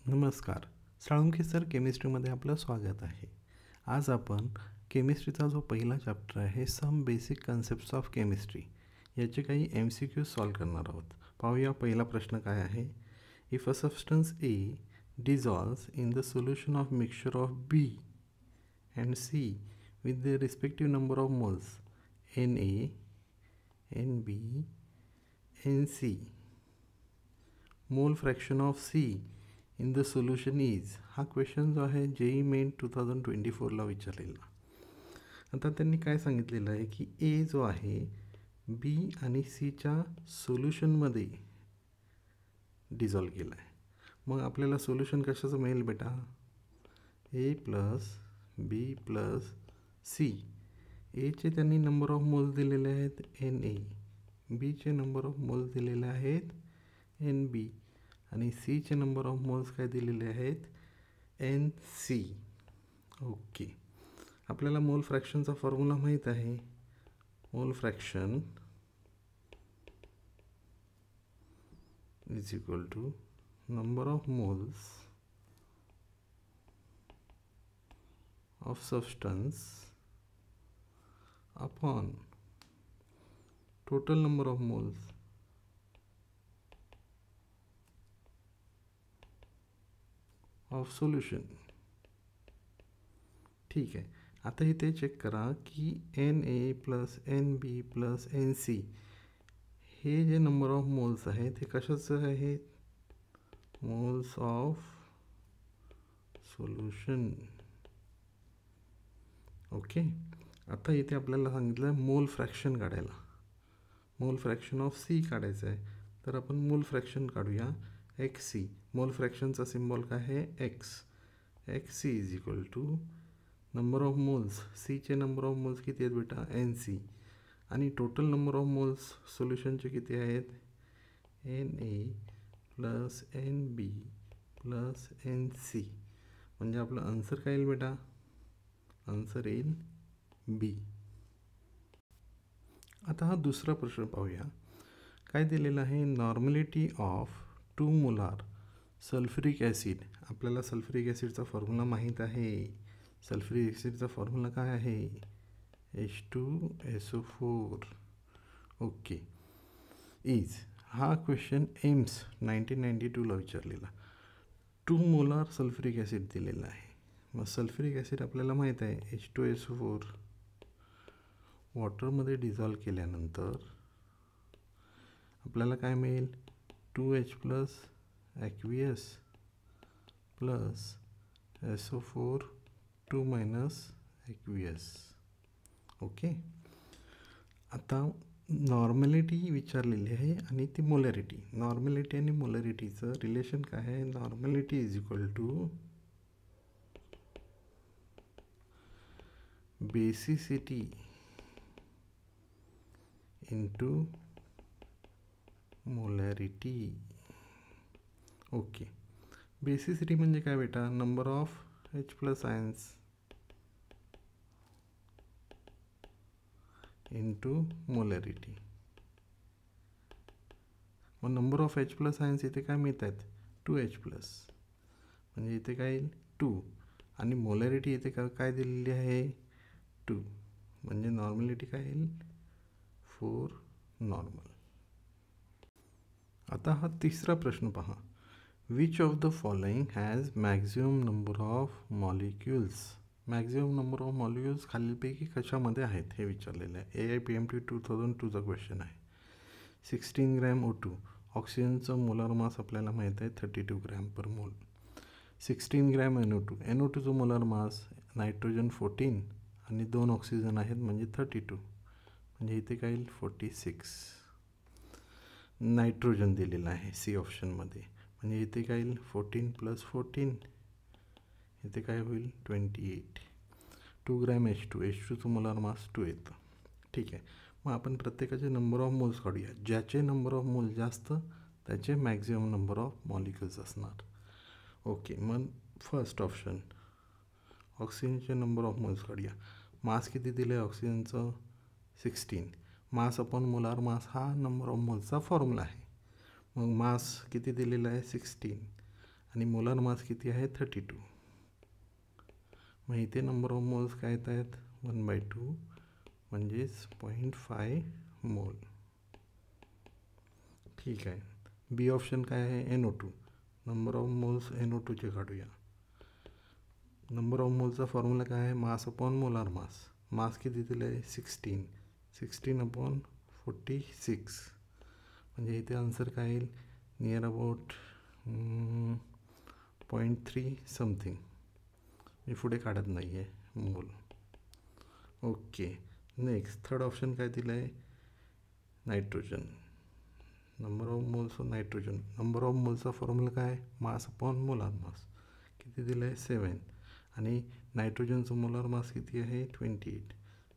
नमस्कार. साळुंखे सर केमिस्ट्रीमध्ये आपलं स्वागत आहे. आज आपण केमिस्ट्रीचा जो पहिला चॅप्टर आहे some basic concepts of chemistry याचे काही MCQ सॉल्व करणार आहोत. पाहूया पहिला प्रश्न काय आहे. If a substance A dissolves in the solution of mixture of B and C with their respective number of moles Na, Nb, Nc, mole fraction of C in the solution is, हा question जो आहे JEE main 2024ला विचारलेला. आता त्यांनी काय सांगितलेलं आहे की ए जो आहे बी आणि सीच्या सोल्युशनमध्ये डिझॉल्व केला आहे. मग आपल्याला सोल्युशन कशाचं मिळेल बेटा? ए प्लस बी प्लस सी. एचे त्यांनी नंबर ऑफ मोल्स दिलेले आहेत Na, बीचे नंबर ऑफ मोल्स दिलेले आहेत Nb आणि सीचे नंबर ऑफ मोल्स काय दिलेले आहेत Nc. ओके, आपल्याला मोल फ्रॅक्शनचा फॉर्म्युला माहीत आहे. Mole fraction is equal to number of moles of substance upon total number of moles of solution. ठीक आहे, आता इथे चेक करा की Na plus Nb plus Nc हे जे नंबर ऑफ मोल्स आहेत हे कशाचं आहेत? Moles of solution. ओके, आता इथे आपल्याला सांगितलं मोल फ्रॅक्शन काढायला. मोल फ्रॅक्शन ऑफ सी काढायचं आहे, तर आपण मोल फ्रॅक्शन काढूया XC. मोल फ्रॅक्शनचा सिम्बॉल काय आहे? X. XC is equal to number of moles. सीचे नंबर ऑफ मोल्स किती आहेत बेटा? Nc. आणि टोटल नंबर ऑफ मोल्स सोल्युशनचे किती आहेत? Na plus Nb plus Nc. म्हणजे आपलं आन्सर काय येईल बेटा? आन्सर येईल बी. आता हा दुसरा प्रश्न पाहूया. काय दिलेलं आहे? नॉर्मॅलिटी ऑफ 2 मोलार सल्फ्युरिक ॲसिड. आपल्याला सल्फ्युरिक ॲसिडचा फॉर्म्युला माहीत आहे. सल्फ्युरिक ॲसिडचा फॉर्म्युला काय आहे? H2SO4. ओके, इज, हा क्वेश्चन एम्स 1992ला विचारलेला. 2 मोलार सल्फ्युरिक ॲसिड दिलेला आहे. मग सल्फ्युरिक ॲसिड आपल्याला माहीत आहे H2SO4 वॉटरमध्ये डिझॉल्व केल्यानंतर आपल्याला काय मिळेल? 2H plus aqueous plus SO4 2 minus aqueous. Okay, आता नॉर्मॅलिटी विचारलेली आहे आणि ती मोलॅरिटी. नॉर्मॅलिटी आणि मोलॅरिटीचं रिलेशन काय आहे? Normality is equal to basicity into molarity. Okay, basicity म्हणजे काय बेटा? Number of H plus ions into molarity. मग number of H plus ions इथे काय मिळत आहेत? 2H प्लस, म्हणजे इथे काय येईल? 2. आणि मोलॅरिटी इथे काय दिलेली आहे? 2. म्हणजे नॉर्मॅलिटी काय येईल? 4 नॉर्मल. आता हा तिसरा प्रश्न पहा. Which of the following has maximum number of molecules. Maximum number of molecules खालीलपैकी कशामध्ये आहेत हे विचारलेलं आहे. AIPMT 2002चा क्वेश्चन आहे. 16 ग्रॅम O2. ऑक्सिजनचं मोलार मास आपल्याला माहीत आहे 32 gram per mole. 16 gram NO2. NO2चं मोलार मास नायट्रोजन 14 आणि 2 ऑक्सिजन आहेत म्हणजे 32. म्हणजे इथे काय येईल? 46. नायट्रोजन दिलेलं आहे सी ऑप्शनमध्ये, म्हणजे इथे काय येईल? 14 प्लस 14, इथे काय होईल? 28. 2 ग्रॅम H2चं मोलार मास 2 येतं. ठीक आहे, मग आपण प्रत्येकाचे नंबर ऑफ मोल्स काढूया. ज्याचे नंबर ऑफ मोल्स जास्त त्याचे मॅक्झिमम नंबर ऑफ मॉलिक्युल्स असणार. ओके, मग फर्स्ट ऑप्शन ऑक्सिजनचे नंबर ऑफ मोल्स काढूया. मास किती दिलं आहे ऑक्सिजनचं? 16. मास अपॉन मोलार मास हा नंबर ऑफ मोल्सचा फॉर्म्युला आहे. मग मास किती दिलेला आहे? 16. आणि मोलार मास किती आहे 32. मग इथे नंबर ऑफ मोल्स काय येत आहेत 1/2 म्हणजेच 0.5 मोल. ठीक आहे. बी ऑप्शन काय आहे NO2. नंबर ऑफ मोल्स NO2चे काढूया. नंबर ऑफ मोल्सचा फॉर्म्युला काय आहे mass upon molar mass. Mass किती दिलं आहे 16 अपॉन 46. म्हणजे इथे आन्सर काय येईल नियर अबाउट 0.3 समथिंग. मी पुढे काढत नाही आहे मोल. ओके. नेक्स्ट थर्ड ऑप्शन काय दिलं आहे nitrogen. Number of moles of nitrogen. Number of मोल्सचा फॉर्म्युला काय मास अपॉन मोलार मास. किती दिलं आहे 7 आणि नायट्रोजनचं मोलार मास किती आहे 28.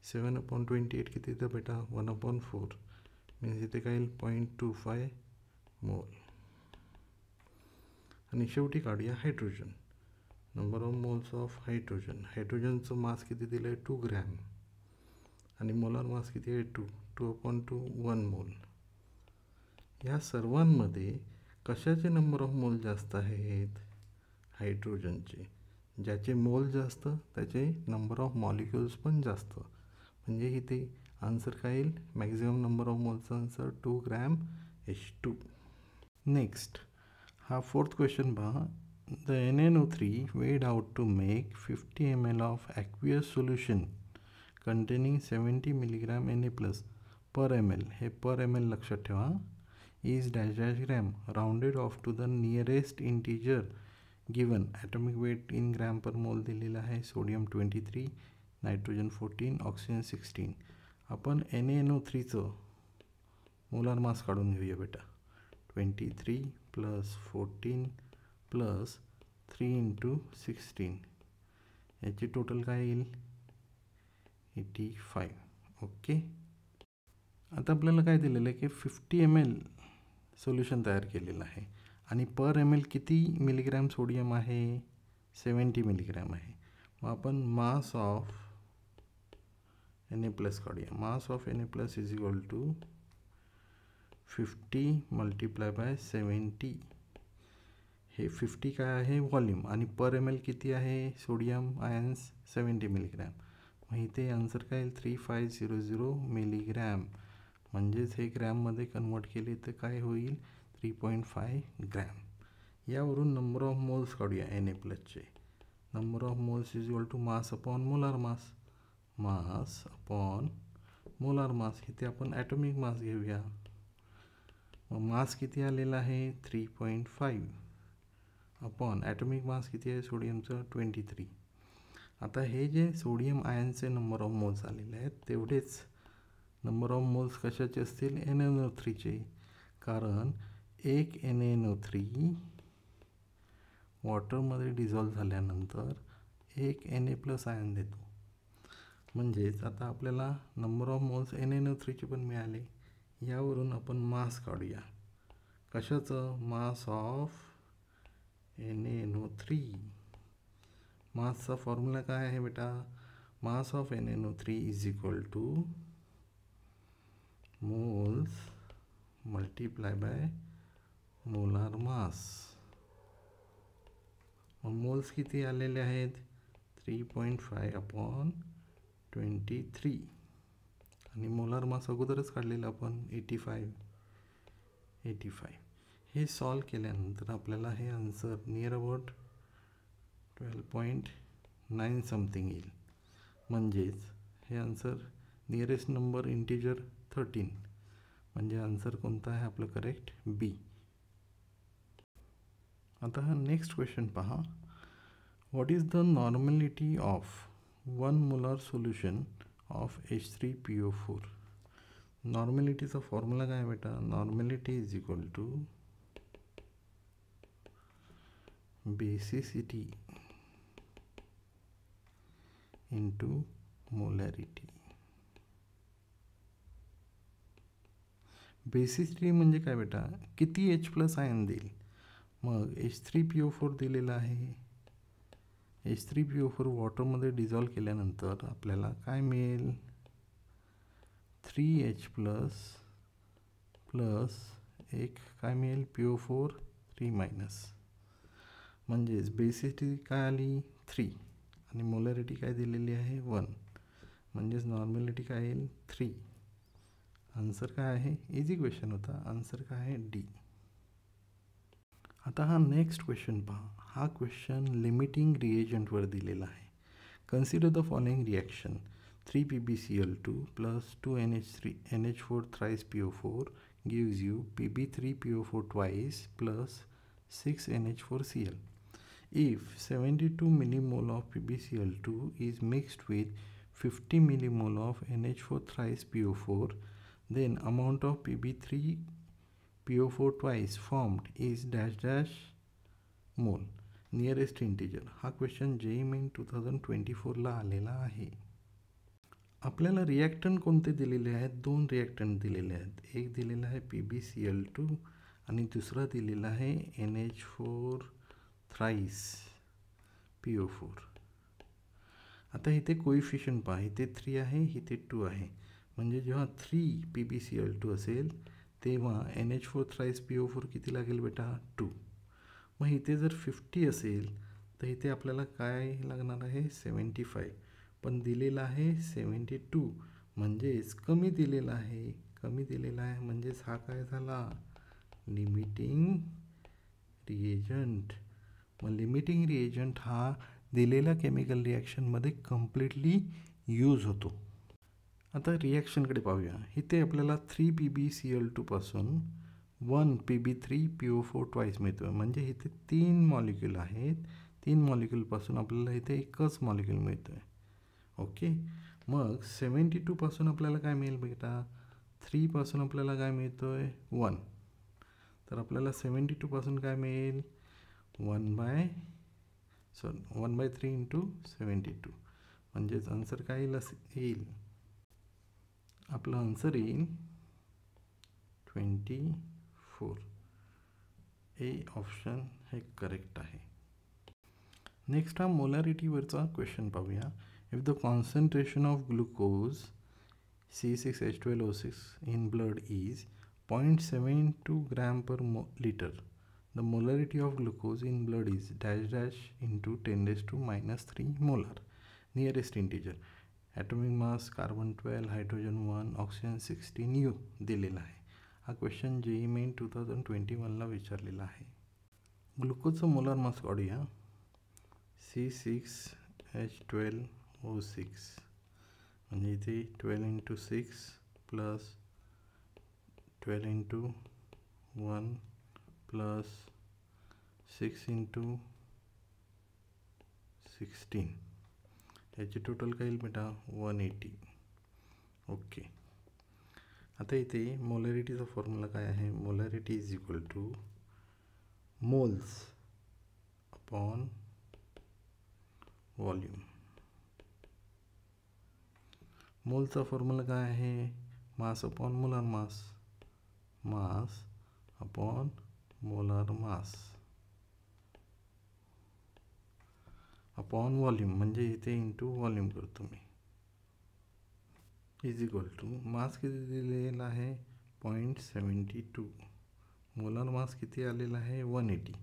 7 अपॉन 28 किती येतं बेटा 1/4 मीन्स इथे काय येईल 0.25 मोल. आणि शेवटी काढूया hydrogen. Number of moles of hydrogen. हायड्रोजनचं मास किती दिलं आहे 2 ग्रॅम आणि मोलार मास किती आहे 2/2 1 मोल. या सर्वांमध्ये कशाचे नंबर ऑफ मोल जास्त आहेत हायड्रोजनचे. ज्याचे मोल जास्त त्याचे नंबर ऑफ मॉलिक्युल्स पण जास्त. म्हणजे इथे आन्सर काय येईल मॅक्झिमम नंबर ऑफ मोलचा आन्सर 2 ग्रॅम H2. नेक्स्ट हा फोर्थ क्वेश्चन पहा. The NaNO3 weighed out to make 50 ml of aqueous solution containing 70 mg Na+ per ml. हे per ml लक्षात ठेवा. is dash dash gram rounded off to the nearest integer given. atomic weight in gram per mole दिलेला आहे. Sodium 23, nitrogen 14, oxygen 16. आपण NaNO3चं molar mass काढून घेऊया बेटा. 23 + 14 + 3 × 16 याची टोटल काय येईल 85. ओके. आता आपल्याला काय दिलेलं आहे की 50 ml सोल्युशन तयार केलेलं आहे आणि पर ml किती मिलीग्रॅम सोडियम आहे 70 मिलीग्रॅम आहे. मग आपण मास ऑफ Na+ काढूया. Mass of Na+ = 50 × 70. हे 50 काय आहे व्हॉल्यूम आणि पर ml किती आहे सोडियम आयन्स 70 मिलीग्रॅम. मग इथे आन्सर काय येईल 3500 मिलीग्रॅम. म्हणजेच हे ग्रॅममध्ये कन्वर्ट केले तर काय होईल 3.5 ग्रॅम. यावरून नंबर ऑफ मोल्स काढूया Na+चे. Number of moles = mass upon molar mass. Mass upon molar mass. इथे आपण ॲटॉमिक मास घेऊया. मग मास किती आलेला आहे 3.5 अपॉन ॲटॉमिक मास किती आहे सोडियमचं 23. आता हे जे सोडियम आयनचे नंबर ऑफ मोल्स आलेले आहेत तेवढेच नंबर ऑफ मोल्स कशाचे असतील NaNO3चे. कारण एक NaNO3 वॉटरमध्ये डिझॉल्व झाल्यानंतर एक Na+ आयन देतो. म्हणजेच आता आपल्याला नंबर ऑफ मोल्स NaNO3चे पण मिळाले. यावरून आपण मास काढूया. कशाचं मास ऑफ NaNO3. मासचा फॉर्म्युला काय आहे बेटा mass of NaNO3 = moles × molar mass. Moles किती आलेले आहेत 3.5 अपॉन 23 आणि मोलार मास अगोदरच काढलेला आपण 85. हे सॉल्व केल्यानंतर आपल्याला हे आन्सर नियर अबाउट 12.9 समथिंग येईल. म्हणजेच हे आन्सर नियरेस्ट नंबर इंटिजर 13. म्हणजे आन्सर कोणता आहे आपलं करेक्ट बी. आता हा नेक्स्ट क्वेश्चन पहा. What is the normality of 1 molar solution of H3PO4. नॉर्मॅलिटीचा फॉर्म्युला काय बेटा नॉर्मॅलिटी = बेसिसिटी × मोलॅरिटी. बेसिसिटी म्हणजे काय बेटा किती H+ आयन देईल. मग H3PO4 दिलेला आहे. H3PO4 वॉटरमध्ये डिझॉल्व केल्यानंतर आपल्याला काय मिळेल 3H+ प्लस एक काय मिळेल PO4 3- म्हणजेच बेसिसिटी काय आली 3 आणि मोलॅरिटी काय दिलेली आहे 1, म्हणजेच नॉर्मॅलिटी काय येईल 3. आन्सर काय आहे, इझी क्वेश्चन होता. आन्सर काय आहे डी. आता हा नेक्स्ट क्वेश्चन पहा. हा क्वेश्चन लिमिटिंग रिएजंटवर दिलेला आहे. Consider the following reaction 3 PbCl2 plus 2 NH4 thrice PO4 gives you Pb3PO4 twice plus 6 NH4Cl. If 72 millimole of PbCl2 is mixed with 50 millimole of NH4 thrice PO4, then amount of Pb3PO4 twice formed is dash dash mole. Nearest integer. हा question JEE main 2024ला आलेला आहे. आपल्याला reactant कोणते दिलेले आहेत, 2 reactant दिलेले आहेत. एक दिलेला आहे PbCl2 आणि दुसरा दिलेला आहे NH4 थ्राईस PO4. आता इथे कोइफिशियंट पहा, इथे 3 आहे, इथे 2 आहे. म्हणजे जेव्हा 3 PbCl2 असेल तेव्हा NH4 थ्राईस PO4 किती लागेल बेटा 2. मग इथे जर 50 असेल तर इथे आपल्याला काय लागणार आहे 75, पण दिलेलं आहे 72, म्हणजेच कमी दिलेला आहे. म्हणजेच हा काय झाला लिमिटिंग रिएजंट. मग लिमिटिंग रिएजंट हा दिलेल्या केमिकल रिॲक्शनमध्ये कम्प्लिटली यूज होतो. आता रिॲक्शनकडे पाहूया. इथे आपल्याला 3 PbCl2 पासून 1 Pb3PO4 ट्वाईस मिळतो आहे. म्हणजे इथे 3 मॉलिक्यूल आहेत. 3 मॉलिक्यूलपासून आपल्याला इथे एकच मॉलिक्यूल मिळतो आहे. ओके. मग 72 पासून आपल्याला काय मिळेल बेटा, 3 पासून आपल्याला काय मिळतो आहे 1. तर आपल्याला 72 पासून काय मिळेल 1/3 इंटू 72. म्हणजेच आन्सर काय येईल आपलं आन्सर येईल 24. ए ऑप्शन हे करेक्ट आहे. नेक्स्ट हा मोलॅरिटीवरचा क्वेश्चन पाहूया. If the concentration of glucose C6H12O6 in blood is 0.72 gram per liter, the molarity of glucose in blood is dash dash into 10⁻³ molar. Nearest integer. Atomic mass carbon 12, hydrogen 1, oxygen 16 U दिलेला आहे. हा question JEE main 2021ला विचारलेला आहे. ग्लुकोजचं molar mass काढूया. C6H12O6 म्हणजे इथे 12 into 6 plus 12 into 1 plus 6 into 16, याची total काय येईल बेटा 180. ओके. आता इथे मोलॅरिटीचा फॉर्म्युला काय आहे, molarity is equal to moles upon volume. मोलचा फॉर्म्युला काय आहे, mass upon molar mass, mass upon molar mass upon volume, म्हणजे इथे इंटू व्हॉल्यूम करतो मी, इज इक्वल टू मास किती दिलेला आहे 0.72, मोलार मास किती आलेला आहे 180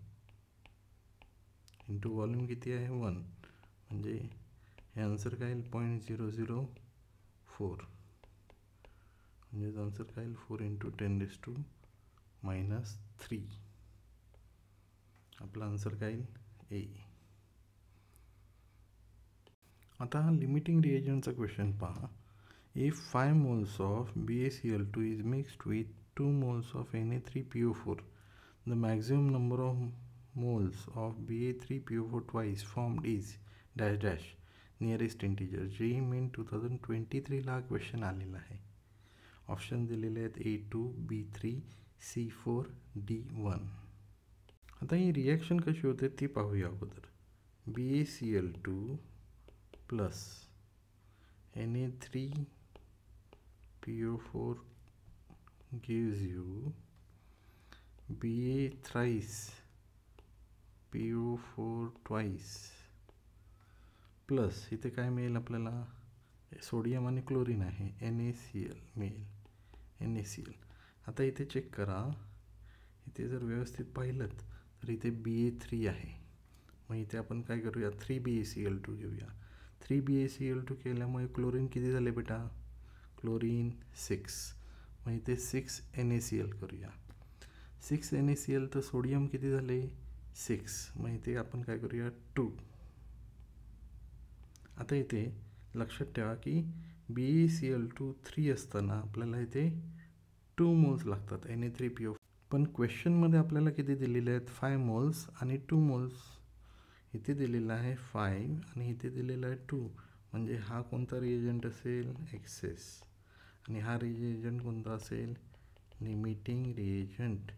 इंटू व्हॉल्यूम किती आहे 1, म्हणजे हे आन्सर काय येईल 0.004, म्हणजे आन्सर काय येईल 4 इंटू 10⁻³ आपला आन्सर काय येईल ए. आता हा लिमिटिंग रिएजंटचा क्वेश्चन पहा. If 5 moles of BaCl2 is mixed with 2 moles of Na3PO4, the maximum number of moles of Ba3PO4 twice formed is dash dash nearest integer. JEE main 2023ला हा क्वेश्चन आलेला आहे. ऑप्शन दिलेले आहेत A2, B3, C4, D1. आता ही reaction कशी होते ती पाहूया अगोदर. BaCl2 plus Na3PO4 gives you Ba thrice PO4 twice plus इथे काय मिळेल आपल्याला सोडियम आणि क्लोरीन आहे NaCl मिळेल NaCl. आता इथे चेक करा, इथे जर व्यवस्थित पाहिलं तर इथे Ba3 आहे मग इथे आपण काय करूया, 3BaCl2 घेऊया. 3BaCl2 केल्यामुळे क्लोरीन किती झाले बेटा, क्लोरीन 6. मग इथे 6NaCl करूया. 6NaCl तर सोडियम किती झाले, 6. मग इथे आपण काय करूया, 2. आता इथे लक्षात ठेवा की BaCl2 3 असताना आपल्याला इथे 2 मोल्स लागतात Na3PO. पण क्वेश्चनमध्ये आपल्याला किती दिलेले आहेत, 5 मोल्स आणि 2 मोल्स. इथे दिलेला आहे 5 आणि इथे दिलेला आहे 2. म्हणजे हा कोणता रिएजंट असेल, एक्सेस. आणि हा रिएजंट कोणता असेल, लिमिटिंग रिएजंट.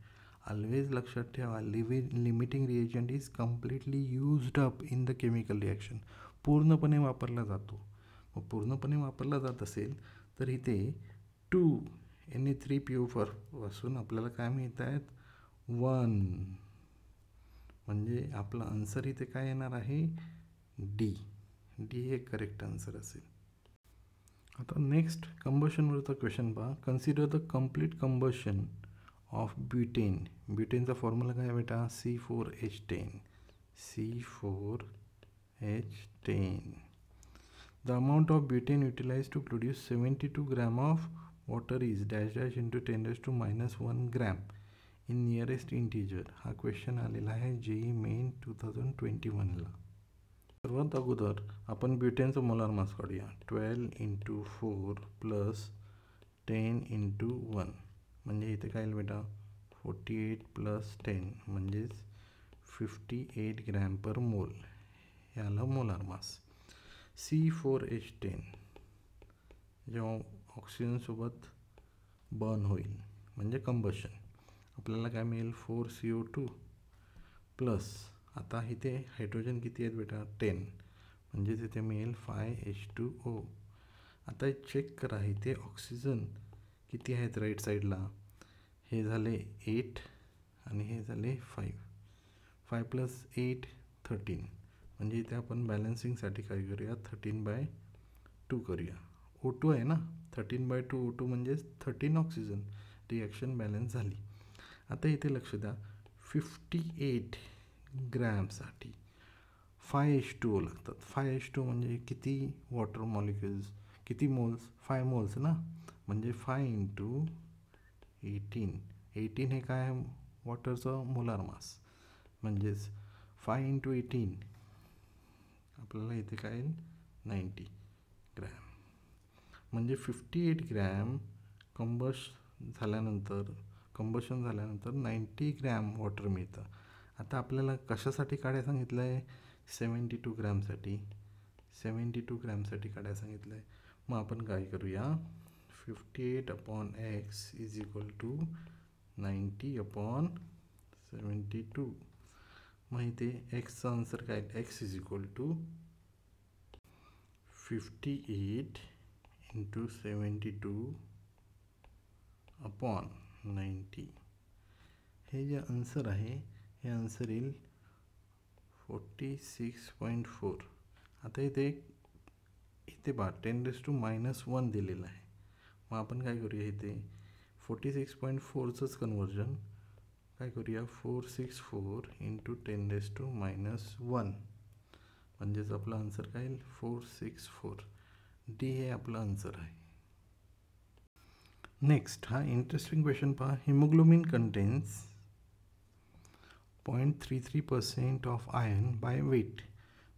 ऑलवेज लक्षात ठेवा, limiting reagent is completely used up in the chemical reaction. पूर्णपणे वापरला जातो. मग पूर्णपणे वापरला जात असेल तर इथे 2 Na3PO पासून आपल्याला काय मिळत आहेत, 1. म्हणजे आपला आन्सर इथे काय येणार आहे, डी. डी हे करेक्ट आन्सर असेल. आता नेक्स्ट कंबशनवरचा क्वेश्चन पहा. Consider the complete combustion of butane. ब्युटेनचा फॉर्म्युला काय बेटा, C4H10. C4H10. The amount of butane utilize to produce 72 gram of water is dash dash into 10⁻⁻1 gram in nearest integer. हा question आलेला आहे JEE मेन 2021ला. सर्वात अगोदर आपण ब्युटेनचं मोलार मास काढूया. 12 × 4 + 10 × 1 म्हणजे इथे काय येईल बेटा, 48 + 10 म्हणजेच 58 ग्रॅम पर मोल. याला मोलार मास. C4H10 जेव्हा ऑक्सिजनसोबत बर्न होईल म्हणजे कंबशन, आपल्याला काय मिळेल, 4CO2 प्लस, आता इथे हायड्रोजन किती आहेत बेटा, 10. म्हणजेच इथे मिळेल 5H2O. आता चेक करा इथे ऑक्सिजन किती आहेत राईट साईडला, हे झाले 8 आणि हे झाले 5. 5 + 8 13. म्हणजे इथे आपण बॅलन्सिंगसाठी काय करूया, 13/2 करूया. O2 आहे ना, 13/2 O2 म्हणजेच 13 ऑक्सिजन. रिॲक्शन बॅलन्स झाली. आता इथे लक्ष द्या, 58 ग्रॅमसाठी 5H2O लागतात. 5H2O म्हणजे किती वॉटर मॉलिक्युल्स, किती मोल्स, 5 मोल्स ना. म्हणजे 5 × 18. 18 हे काय आहे, वॉटरचं मोलार मास. म्हणजेच 5 × 18 आपल्याला इथे काय येईल, 90 ग्रॅम. म्हणजे 58 ग्रॅम कंबशन झाल्यानंतर 90 ग्रॅम वॉटर मिळतं. आता आपल्याला कशासाठी काढायला सांगितलं आहे, 72 ग्रॅमसाठी. 72 ग्रॅमसाठी काढायला सांगितलं आहे. मग आपण काय करूया, 58/x = 90/72. मग इथे एक्सचा आन्सर काय, x = 58 × 72/90. हे जे आन्सर आहे हे आन्सर येईल 46.4. आता इथे बा 10⁻⁻1 दिलेलं आहे. मग आपण काय करूया, इथे 46.4चंच कन्वर्जन काय करूया, 464 × 10⁻⁻1 म्हणजेच आपला आन्सर काय येईल, 464. डी हे आपलं आन्सर आहे. नेक्स्ट हा इंटरेस्टिंग क्वेश्चन पहा. Haemoglobin contains 0.33% of iron by weight.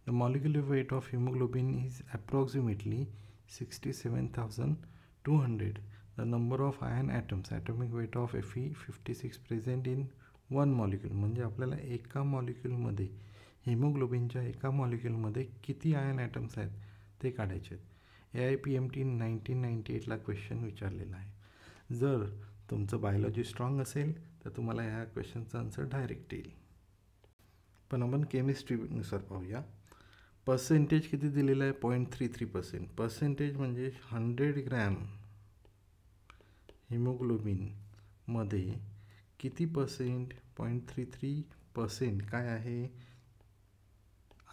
The molecular weight of haemoglobin is approximately 67,200. The number of iron atoms, atomic weight of Fe 56 present in 1 molecule. म्हणजे आपल्याला एका मॉलिक्युलमध्ये, हिमोग्लोबिनच्या एका मॉलिक्युलमध्ये किती आयर्न ॲटम्स आहेत ते काढायचे आहेत. AIPMT 1998ला क्वेश्चन विचारलेला आहे. जर तुमचं बायोलॉजी स्ट्रॉंग असेल तर तुम्हाला ह्या क्वेश्चनचा आन्सर डायरेक्ट येईल. पण आपण केमिस्ट्रीनुसार पाहूया. पर्सेंटेज किती दिलेलं आहे, 0.33%. पर्सेंटेज म्हणजे 100 ग्रॅम हिमोग्लोबिनमध्ये किती पर्सेंट, 0.33% काय आहे,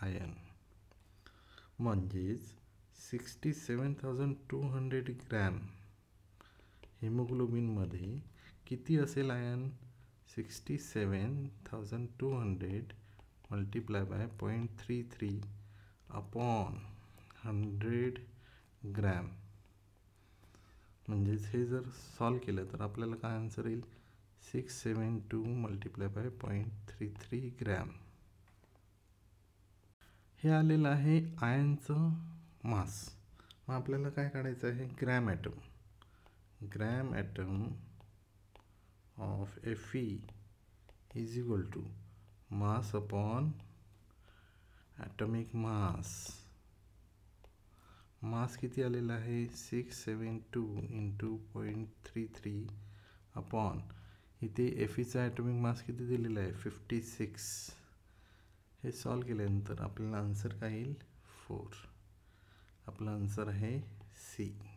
आयर्न. म्हणजेच 67,200 ग्रॅम हिमोग्लोबिनमध्ये किती असेल iron, 67,200 multiply by 0.33 upon 100 gram. म्हणजेच हे जर सॉल्व केलं तर आपल्याला काय आन्सर येईल, 672 मल्टिप्लाय बाय 0.33 ग्रॅम. हे आलेलं आहे आयनचं मास. मग आपल्याला काय काढायचं आहे, gram atom. Gram atom of Fe is equal to mass upon atomic mass. Mass किती आलेला आहे, 672 इंटू 0.33 अपॉन इथे Feचा ॲटॉमिक मास किती दिलेला आहे, 56. हे सॉल्व केल्यानंतर आपल्याला आन्सर काय येईल, 4. आपला आन्सर आहे सी.